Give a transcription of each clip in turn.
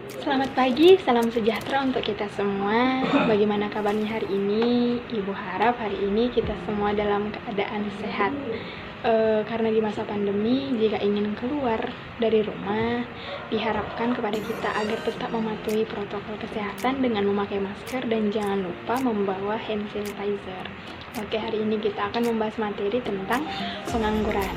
Selamat pagi, salam sejahtera untuk kita semua. Bagaimana kabarnya hari ini? Ibu harap hari ini kita semua dalam keadaan sehat. Karena di masa pandemi, jika ingin keluar dari rumah, diharapkan kepada kita agar tetap mematuhi protokol kesehatan dengan memakai masker dan jangan lupa membawa hand sanitizer. Oke, hari ini kita akan membahas materi tentang pengangguran.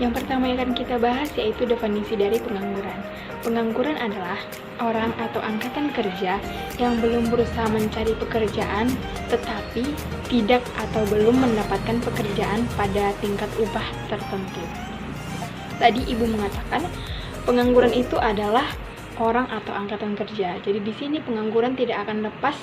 Yang pertama yang akan kita bahas yaitu definisi dari pengangguran. Pengangguran adalah orang atau angkatan kerja yang belum berusaha mencari pekerjaan tetapi tidak atau belum mendapatkan pekerjaan pada tingkat upah tertentu. Tadi Ibu mengatakan pengangguran itu adalah orang atau angkatan kerja. Jadi di sini pengangguran tidak akan lepas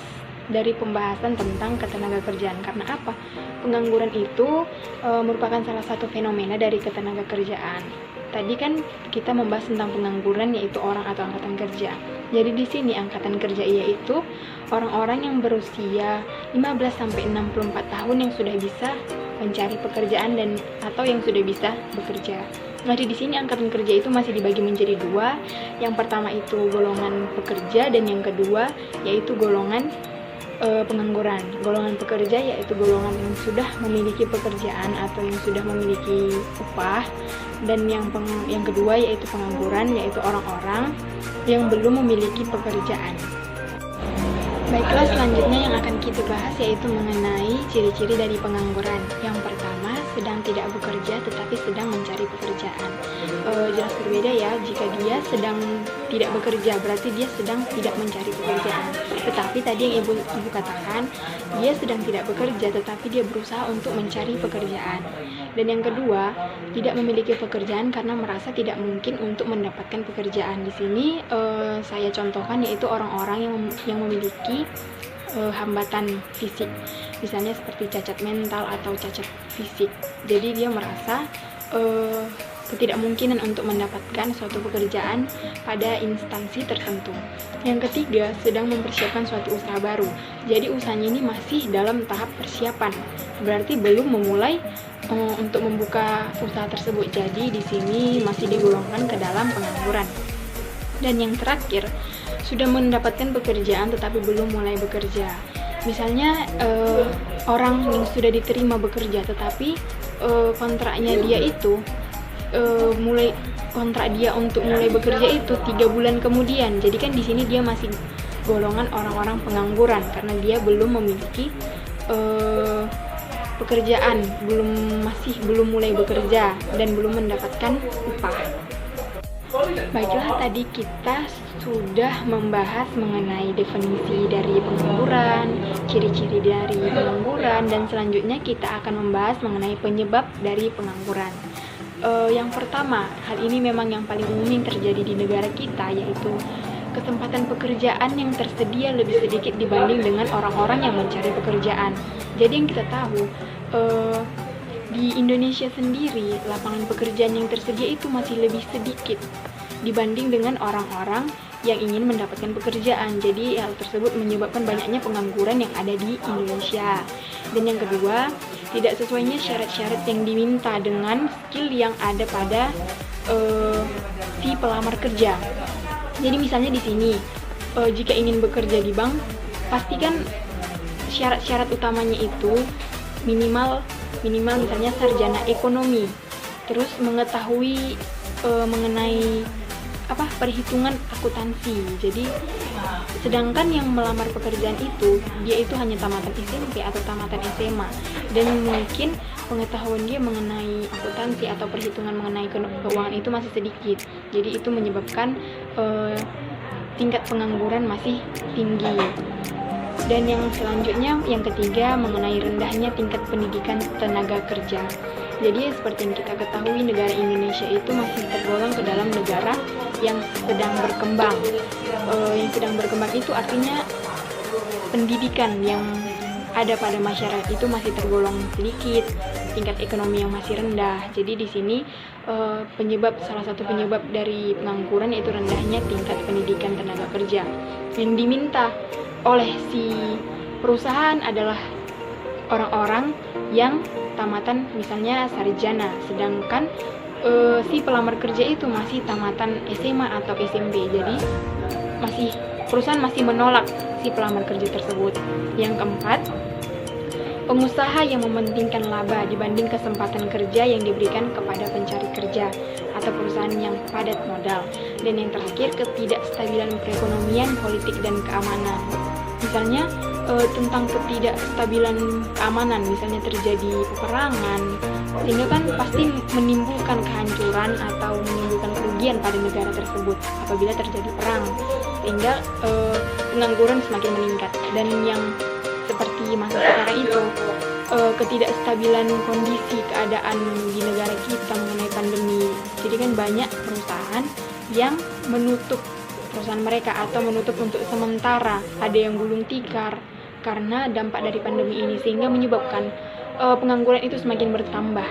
dari pembahasan tentang ketenagakerjaan. Karena apa? Pengangguran itu merupakan salah satu fenomena dari ketenagakerjaan. Tadi kan kita membahas tentang pengangguran yaitu orang atau angkatan kerja. Jadi di sini angkatan kerja yaitu orang-orang yang berusia 15 sampai 64 tahun yang sudah bisa mencari pekerjaan dan atau yang sudah bisa bekerja. Jadi di sini angkatan kerja itu masih dibagi menjadi dua. Yang pertama itu golongan pekerja dan yang kedua yaitu golongan pengangguran. Golongan pekerja yaitu golongan yang sudah memiliki pekerjaan atau yang sudah memiliki upah, dan yang kedua yaitu pengangguran yaitu orang-orang yang belum memiliki pekerjaan. Baiklah, selanjutnya yang akan kita bahas yaitu mengenai ciri-ciri dari pengangguran. Yang pertama, sedang tidak bekerja tetapi sedang mencari pekerjaan. Jelas berbeda ya, jika dia sedang tidak bekerja berarti dia sedang tidak mencari pekerjaan. Tetapi tadi yang ibu katakan, dia sedang tidak bekerja tetapi dia berusaha untuk mencari pekerjaan. Dan yang kedua, tidak memiliki pekerjaan karena merasa tidak mungkin untuk mendapatkan pekerjaan. Di sini saya contohkan yaitu orang-orang yang memiliki hambatan fisik, misalnya seperti cacat mental atau cacat fisik. Jadi dia merasa ketidakmungkinan untuk mendapatkan suatu pekerjaan pada instansi tertentu. Yang ketiga, sedang mempersiapkan suatu usaha baru. Jadi usahanya ini masih dalam tahap persiapan, berarti belum memulai untuk membuka usaha tersebut. Jadi di sini masih digolongkan ke dalam pengangguran. Dan yang terakhir, sudah mendapatkan pekerjaan tetapi belum mulai bekerja. Misalnya orang yang sudah diterima bekerja tetapi kontraknya dia itu kontrak dia untuk mulai bekerja itu 3 bulan kemudian. Jadi kan di sini dia masih golongan orang-orang pengangguran karena dia belum memiliki pekerjaan, belum mulai bekerja dan belum mendapatkan upah. Baiklah, tadi kita sudah membahas mengenai definisi dari pengangguran, ciri-ciri dari pengangguran, dan selanjutnya kita akan membahas mengenai penyebab dari pengangguran. Yang pertama, hal ini memang yang paling umum yang terjadi di negara kita, yaitu kesempatan pekerjaan yang tersedia lebih sedikit dibanding dengan orang-orang yang mencari pekerjaan. Jadi yang kita tahu, di Indonesia sendiri, lapangan pekerjaan yang tersedia itu masih lebih sedikit dibanding dengan orang-orang yang ingin mendapatkan pekerjaan. Jadi hal tersebut menyebabkan banyaknya pengangguran yang ada di Indonesia. Dan yang kedua, tidak sesuainya syarat-syarat yang diminta dengan skill yang ada pada si pelamar kerja. Jadi misalnya di sini, jika ingin bekerja di bank, pastikan syarat-syarat utamanya itu minimal misalnya sarjana ekonomi, terus mengetahui mengenai perhitungan akuntansi. Jadi sedangkan yang melamar pekerjaan itu dia itu hanya tamatan SMP atau tamatan SMA, dan mungkin pengetahuan dia mengenai akuntansi atau perhitungan mengenai keuangan itu masih sedikit. Jadi itu menyebabkan tingkat pengangguran masih tinggi. Dan yang selanjutnya, yang ketiga, mengenai rendahnya tingkat pendidikan tenaga kerja. Jadi seperti yang kita ketahui, negara Indonesia itu masih tergolong ke dalam negara yang sedang berkembang. Yang sedang berkembang itu artinya pendidikan yang ada pada masyarakat itu masih tergolong sedikit, tingkat ekonomi yang masih rendah. Jadi di sini salah satu penyebab dari pengangguran yaitu rendahnya tingkat pendidikan tenaga kerja. Yang diminta oleh si perusahaan adalah orang-orang yang tamatan misalnya sarjana, sedangkan si pelamar kerja itu masih tamatan SMA atau SMP. Jadi perusahaan masih menolak si pelamar kerja tersebut. Yang keempat, pengusaha yang mementingkan laba dibanding kesempatan kerja yang diberikan kepada pencari kerja atau perusahaan yang padat modal. Dan yang terakhir, ketidakstabilan perekonomian, politik, dan keamanan. Misalnya tentang ketidakstabilan keamanan, misalnya terjadi peperangan, sehingga kan pasti menimbulkan kehancuran atau menimbulkan kerugian pada negara tersebut apabila terjadi perang, sehingga pengangguran semakin meningkat. Dan yang seperti masa sekarang itu, ketidakstabilan kondisi keadaan di negara kita mengenai pandemi. Jadi kan banyak perusahaan yang menutup perusahaan mereka atau menutup untuk sementara, ada yang gulung tikar karena dampak dari pandemi ini, sehingga menyebabkan pengangguran itu semakin bertambah.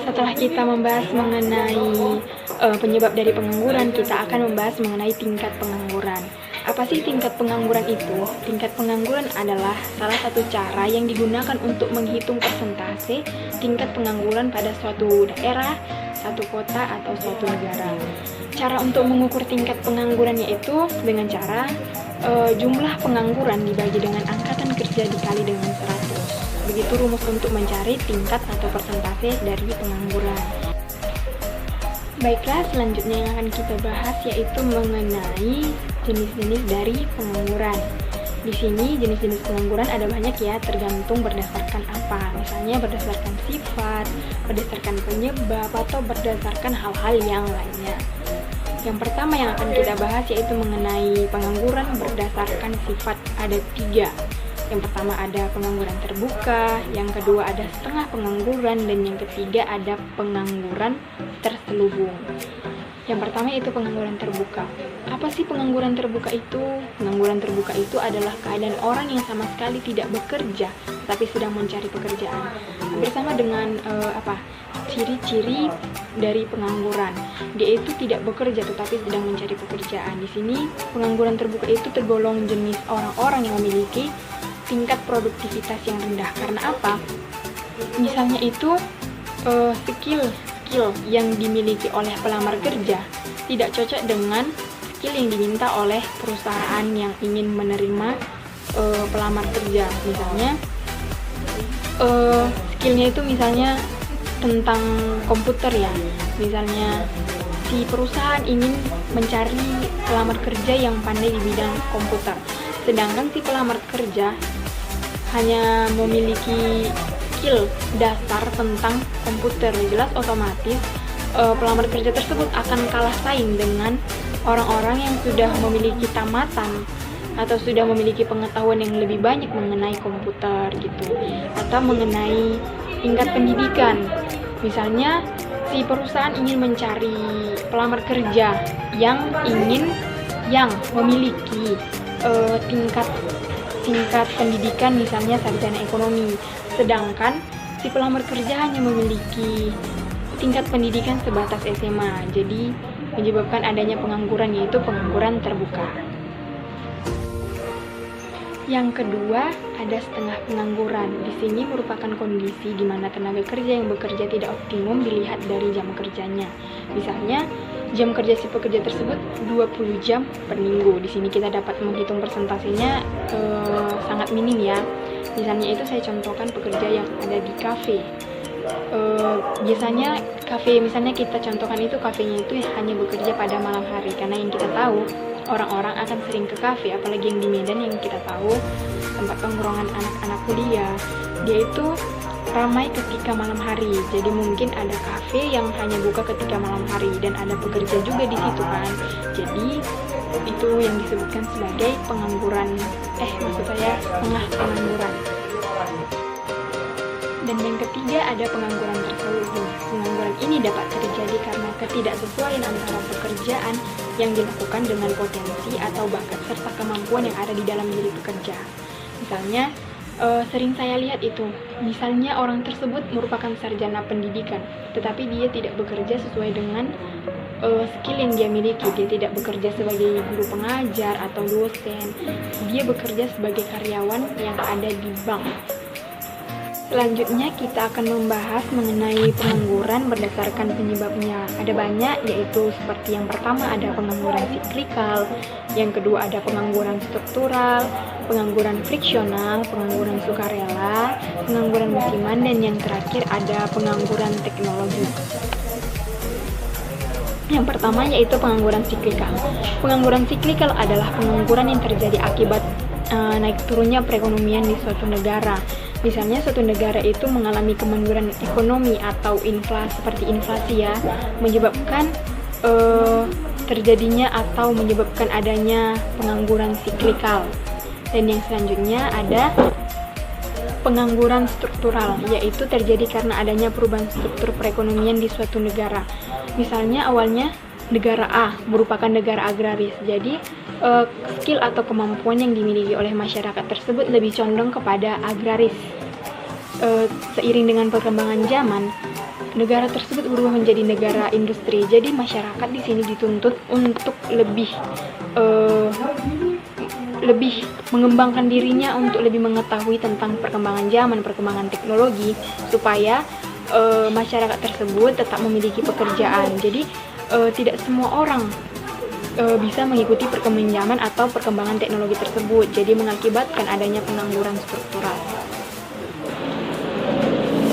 Setelah kita membahas mengenai penyebab dari pengangguran, kita akan membahas mengenai tingkat pengangguran. Apa sih tingkat pengangguran itu? Tingkat pengangguran adalah salah satu cara yang digunakan untuk menghitung persentase tingkat pengangguran pada suatu daerah, satu kota, atau suatu negara. Cara untuk mengukur tingkat pengangguran yaitu dengan cara jumlah pengangguran dibagi dengan angkatan kerja dikali dengan 100. Begitu rumus untuk mencari tingkat atau persentase dari pengangguran. Baiklah, selanjutnya yang akan kita bahas yaitu mengenai jenis-jenis dari pengangguran. Di sini jenis-jenis pengangguran ada banyak ya, tergantung berdasarkan apa. Misalnya berdasarkan sifat, berdasarkan penyebab, atau berdasarkan hal-hal yang lainnya. Yang pertama yang akan kita bahas yaitu mengenai pengangguran berdasarkan sifat. Ada 3. Yang pertama ada pengangguran terbuka, yang kedua ada setengah pengangguran, dan yang ketiga ada pengangguran terselubung. Yang pertama itu pengangguran terbuka. Apa sih pengangguran terbuka itu? Pengangguran terbuka itu adalah keadaan orang yang sama sekali tidak bekerja tapi sedang mencari pekerjaan. Bersama dengan ciri-ciri dari pengangguran. Dia itu tidak bekerja tetapi sedang mencari pekerjaan. Di sini pengangguran terbuka itu tergolong jenis orang-orang yang memiliki tingkat produktivitas yang rendah. Karena apa? Misalnya itu skill yang dimiliki oleh pelamar kerja tidak cocok dengan skill yang diminta oleh perusahaan yang ingin menerima pelamar kerja. Misalnya skillnya itu misalnya tentang komputer ya. Misalnya si perusahaan ingin mencari pelamar kerja yang pandai di bidang komputer, sedangkan si pelamar kerja hanya memiliki skill dasar tentang komputer. Jelas otomatis pelamar kerja tersebut akan kalah saing dengan orang-orang yang sudah memiliki tamatan atau sudah memiliki pengetahuan yang lebih banyak mengenai komputer gitu, atau mengenai tingkat pendidikan. Misalnya si perusahaan ingin mencari pelamar kerja yang memiliki tingkat pendidikan misalnya sarjana ekonomi, sedangkan si pelamar kerja hanya memiliki tingkat pendidikan sebatas SMA. Jadi menyebabkan adanya pengangguran, yaitu pengangguran terbuka. Yang kedua, ada setengah pengangguran. Di sini merupakan kondisi di mana tenaga kerja yang bekerja tidak optimum dilihat dari jam kerjanya. Misalnya, jam kerja si pekerja tersebut 20 jam per minggu. Di sini kita dapat menghitung persentasenya sangat minim ya. Misalnya itu saya contohkan pekerja yang ada di kafe. Biasanya kafe, misalnya kita contohkan itu kafenya itu hanya bekerja pada malam hari, karena yang kita tahu orang-orang akan sering ke kafe, apalagi yang di Medan yang kita tahu tempat tongkrongan anak-anak kuliah, dia itu ramai ketika malam hari. Jadi mungkin ada kafe yang hanya buka ketika malam hari dan ada pekerja juga di situ kan. Jadi itu yang disebutkan sebagai pengangguran, setengah pengangguran. Dan yang ketiga ada pengangguran terselubung. Pengangguran ini dapat terjadi karena ketidaksesuaian antara pekerjaan yang dilakukan dengan potensi atau bakat serta kemampuan yang ada di dalam diri pekerja. Misalnya, sering saya lihat itu, misalnya orang tersebut merupakan sarjana pendidikan, tetapi dia tidak bekerja sesuai dengan skill yang dia miliki. Dia tidak bekerja sebagai guru pengajar atau dosen, dia bekerja sebagai karyawan yang ada di bank. Selanjutnya kita akan membahas mengenai pengangguran berdasarkan penyebabnya. Ada banyak, yaitu seperti yang pertama ada pengangguran siklikal, yang kedua ada pengangguran struktural, pengangguran friksional, pengangguran sukarela, pengangguran musiman, dan yang terakhir ada pengangguran teknologi. Yang pertama yaitu pengangguran siklikal. Pengangguran siklikal adalah pengangguran yang terjadi akibat naik turunnya perekonomian di suatu negara. Misalnya suatu negara itu mengalami kemunduran ekonomi atau seperti inflasi ya, menyebabkan terjadinya atau menyebabkan adanya pengangguran siklikal. Dan yang selanjutnya ada pengangguran struktural, yaitu terjadi karena adanya perubahan struktur perekonomian di suatu negara. Misalnya awalnya negara A merupakan negara agraris, jadi skill atau kemampuan yang dimiliki oleh masyarakat tersebut lebih condong kepada agraris. Seiring dengan perkembangan zaman, negara tersebut berubah menjadi negara industri. Jadi masyarakat di sini dituntut untuk lebih mengembangkan dirinya untuk lebih mengetahui tentang perkembangan zaman, perkembangan teknologi, supaya masyarakat tersebut tetap memiliki pekerjaan. Jadi tidak semua orang bisa mengikuti perkembangan zaman atau perkembangan teknologi tersebut, jadi mengakibatkan adanya pengangguran struktural.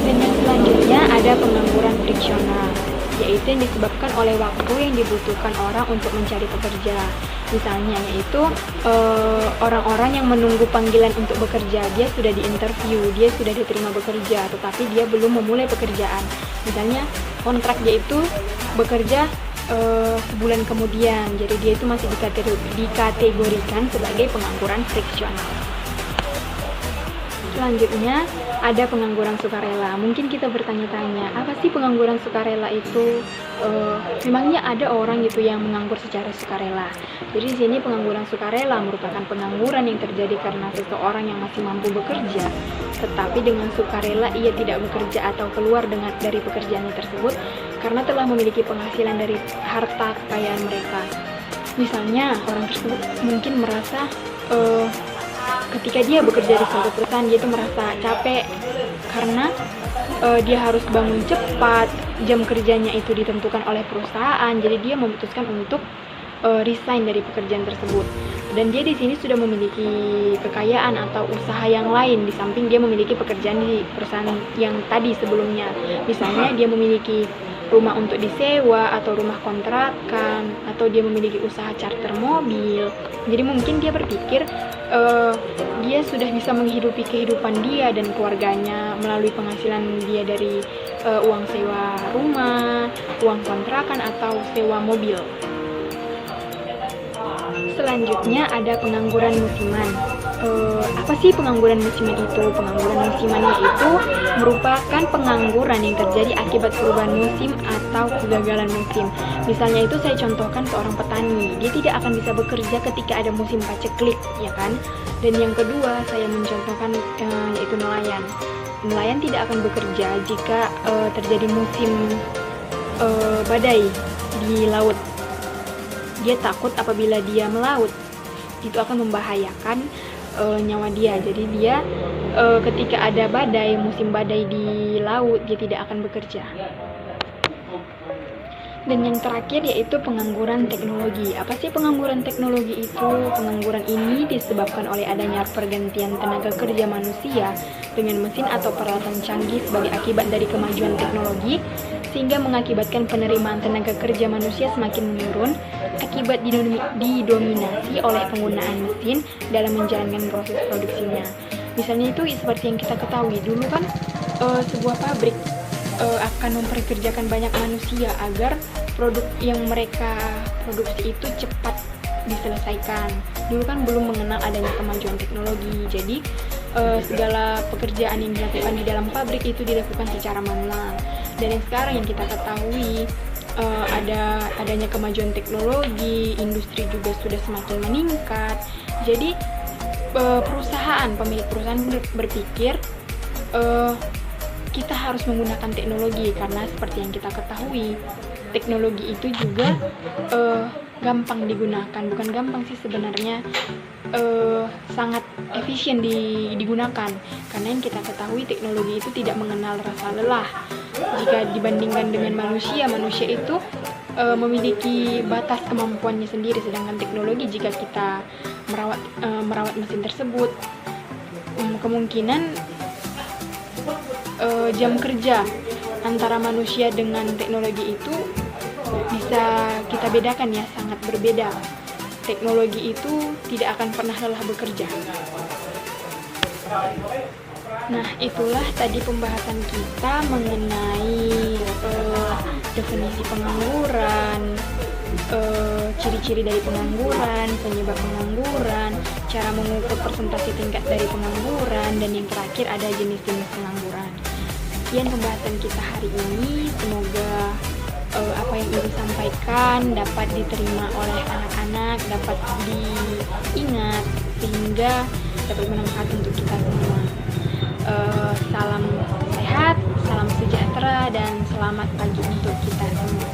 Dan yang selanjutnya ada pengangguran friksional, yaitu yang disebabkan oleh waktu yang dibutuhkan orang untuk mencari pekerja. Misalnya yaitu orang-orang yang menunggu panggilan untuk bekerja, dia sudah diinterview, dia sudah diterima bekerja, tetapi dia belum memulai pekerjaan. Misalnya kontrak dia itu bekerja sebulan kemudian, jadi dia itu masih dikategorikan sebagai pengangguran friksional. Selanjutnya ada pengangguran sukarela. Mungkin kita bertanya-tanya, apa sih pengangguran sukarela itu? Memangnya ada orang gitu yang menganggur secara sukarela. Jadi di sini pengangguran sukarela merupakan pengangguran yang terjadi karena seseorang yang masih mampu bekerja, tetapi dengan sukarela ia tidak bekerja atau keluar dari pekerjaannya tersebut karena telah memiliki penghasilan dari harta kekayaan mereka. Misalnya orang tersebut mungkin merasa ketika dia bekerja di suatu perusahaan, dia itu merasa capek karena dia harus bangun cepat, jam kerjanya itu ditentukan oleh perusahaan, jadi dia memutuskan untuk resign dari pekerjaan tersebut. Dan dia di sini sudah memiliki kekayaan atau usaha yang lain di samping dia memiliki pekerjaan di perusahaan yang tadi sebelumnya. Misalnya dia memiliki rumah untuk disewa atau rumah kontrakan, atau dia memiliki usaha charter mobil. Jadi mungkin dia berpikir dia sudah bisa menghidupi kehidupan dia dan keluarganya melalui penghasilan dia dari uang sewa rumah, uang kontrakan, atau sewa mobil. Selanjutnya ada pengangguran musiman. Apa sih pengangguran musiman itu? Pengangguran musimannya itu merupakan pengangguran yang terjadi akibat perubahan musim atau kegagalan musim. Misalnya itu saya contohkan seorang petani, dia tidak akan bisa bekerja ketika ada musim paceklik, ya kan? Dan yang kedua saya mencontohkan yaitu nelayan. Nelayan tidak akan bekerja jika terjadi musim badai di laut. Dia takut apabila dia melaut itu akan membahayakan nyawa dia. Jadi dia ketika ada badai, musim badai di laut, dia tidak akan bekerja. Dan yang terakhir yaitu pengangguran teknologi. Apa sih pengangguran teknologi itu? Pengangguran ini disebabkan oleh adanya pergantian tenaga kerja manusia dengan mesin atau peralatan canggih sebagai akibat dari kemajuan teknologi, sehingga mengakibatkan penerimaan tenaga kerja manusia semakin menurun akibat didominasi oleh penggunaan mesin dalam menjalankan proses produksinya. Misalnya itu seperti yang kita ketahui dulu kan, sebuah pabrik akan memperkerjakan banyak manusia agar produk yang mereka produksi itu cepat diselesaikan. Dulu kan belum mengenal adanya kemajuan teknologi, jadi segala pekerjaan yang dilakukan di dalam pabrik itu dilakukan secara manual. Dan yang sekarang yang kita ketahui, adanya kemajuan teknologi, industri juga sudah semakin meningkat. Jadi pemilik perusahaan berpikir kita harus menggunakan teknologi, karena seperti yang kita ketahui teknologi itu juga gampang digunakan. Bukan gampang sih sebenarnya, sangat efisien digunakan, karena yang kita ketahui teknologi itu tidak mengenal rasa lelah. Jika dibandingkan dengan manusia itu memiliki batas kemampuannya sendiri, sedangkan teknologi jika kita merawat mesin tersebut, kemungkinan jam kerja antara manusia dengan teknologi itu bisa kita bedakan ya, sangat berbeda. Teknologi itu tidak akan pernah lelah bekerja. Nah, itulah tadi pembahasan kita mengenai definisi pengangguran, ciri-ciri dari pengangguran, penyebab pengangguran, cara mengukur persentase tingkat dari pengangguran, dan yang terakhir ada jenis-jenis pengangguran. Sekian pembahasan kita hari ini. Semoga apa yang Ibu sampaikan dapat diterima oleh anak-anak, dapat diingat, sehingga dapat bermanfaat untuk kita semua. Salam sehat, salam sejahtera, dan selamat pagi untuk kita semua.